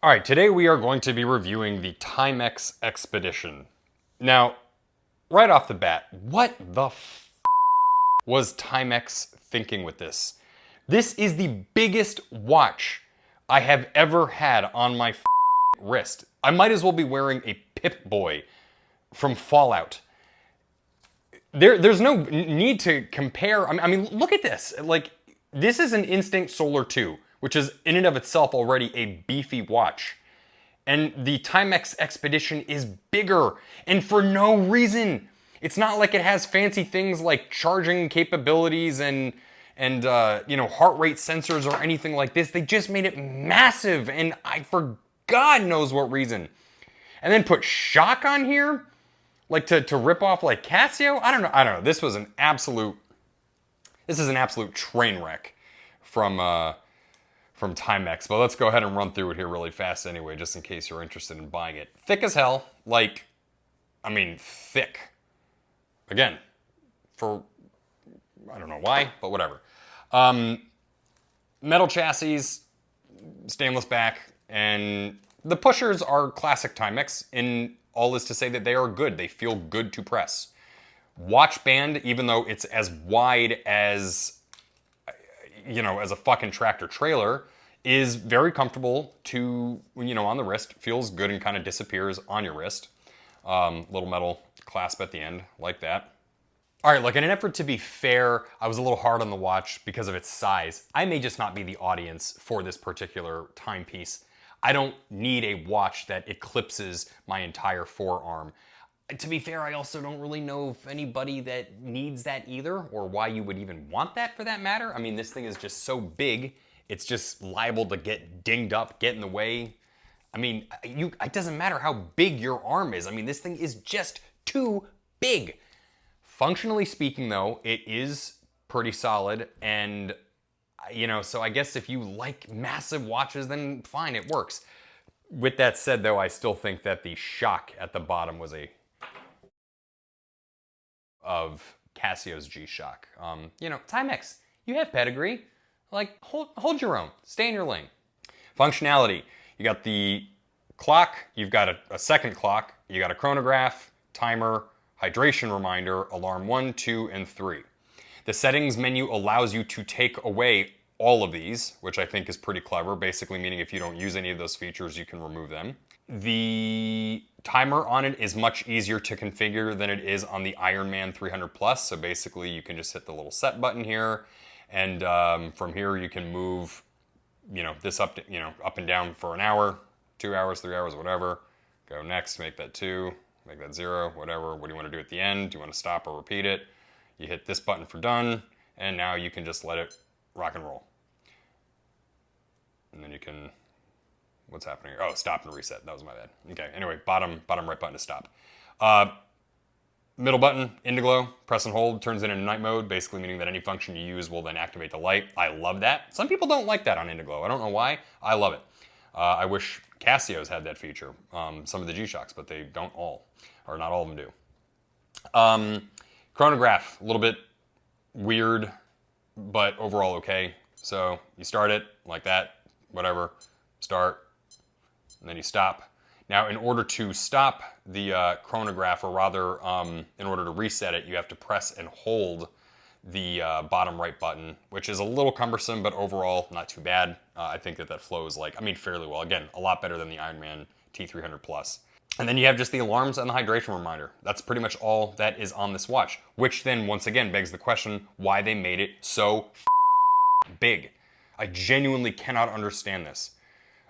All right, today we are going to be reviewing the Timex Expedition. Now, right off the bat, what the was Timex thinking with this? This is the biggest watch I have ever had on my wrist. I might as well be wearing a Pip-Boy from Fallout. There's no need to compare. I mean, look at this. Like, this is an Instinct Solar 2, which is in and of itself already a beefy watch. And the Timex Expedition is bigger, and for no reason. It's not like it has fancy things like charging capabilities and heart rate sensors or anything like this. They just made it massive, and for God knows what reason. And then put shock on here, like to rip off like Casio. I don't know. This is an absolute train wreck from Timex. But let's go ahead and run through it here really fast anyway, just in case you're interested in buying it. Thick as hell, like, I mean, thick. Again, for, I don't know why, but whatever. Metal chassis, stainless back, and the pushers are classic Timex, and all is to say that they are good. They feel good to press. Watch band, even though it's as wide as, as a fucking tractor trailer, is very comfortable to, on the wrist. Feels good and kind of disappears on your wrist. Little metal clasp at the end, like that. All right, look, in an effort to be fair, I was a little hard on the watch because of its size. I may just not be the audience for this particular timepiece. I don't need a watch that eclipses my entire forearm. To be fair, I also don't really know if anybody that needs that either, or why you would even want that for that matter. I mean, this thing is just so big, it's just liable to get dinged up, get in the way. I mean, it doesn't matter how big your arm is. I mean, this thing is just too big. Functionally speaking, though, it is pretty solid, and so I guess if you like massive watches, then fine, it works. With that said, though, I still think that the shock at the bottom was of Casio's G-Shock. Timex, you have pedigree. Like, hold your own. Stay in your lane. Functionality. You got the clock. You've got a second clock. You got a chronograph, timer, hydration reminder, alarm 1, 2, and 3. The settings menu allows you to take away all of these, which I think is pretty clever, basically meaning if you don't use any of those features, you can remove them. The timer on it is much easier to configure than it is on the Ironman 300 Plus. So basically you can just hit the little set button here, and from here you can move, this up and down for an hour, 2 hours, 3 hours, whatever. Go next, make that 2, make that 0, whatever. What do you want to do at the end? Do you want to stop or repeat it? You hit this button for done, and now you can just let it rock and roll. And then you can, what's happening here? Oh, stop and reset. That was my bad. Okay, anyway, bottom right button to stop. Middle button, Indiglow, press and hold, turns it into night mode, basically meaning that any function you use will then activate the light. I love that. Some people don't like that on Indiglow. I don't know why. I love it. I wish Casio's had that feature, some of the G-Shocks, but they don't all, or not all of them do. Chronograph, a little bit weird, but overall okay. So you start it like that, whatever, start, and then you stop. Now, in order to stop the chronograph, or rather, in order to reset it, you have to press and hold the bottom right button, which is a little cumbersome, but overall not too bad. I think that flows fairly well. Again, a lot better than the Ironman T300 Plus. And then you have just the alarms and the hydration reminder. That's pretty much all that is on this watch, which then once again begs the question why they made it so big. I genuinely cannot understand this.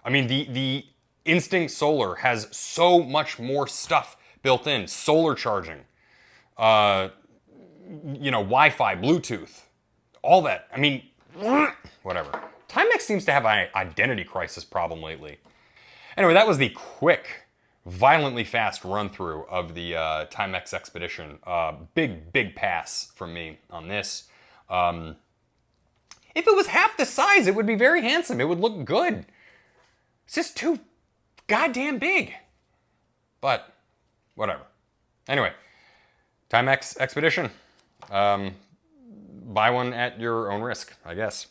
I mean, the Instinct Solar has so much more stuff built in. Solar charging, Wi-Fi, Bluetooth, all that. I mean, whatever. Timex seems to have an identity crisis problem lately. Anyway, that was the quick, violently fast run-through of the Timex Expedition. Big pass from me on this. If it was half the size, it would be very handsome. It would look good. It's just too goddamn big. But, whatever. Anyway, Timex Expedition. Buy one at your own risk, I guess.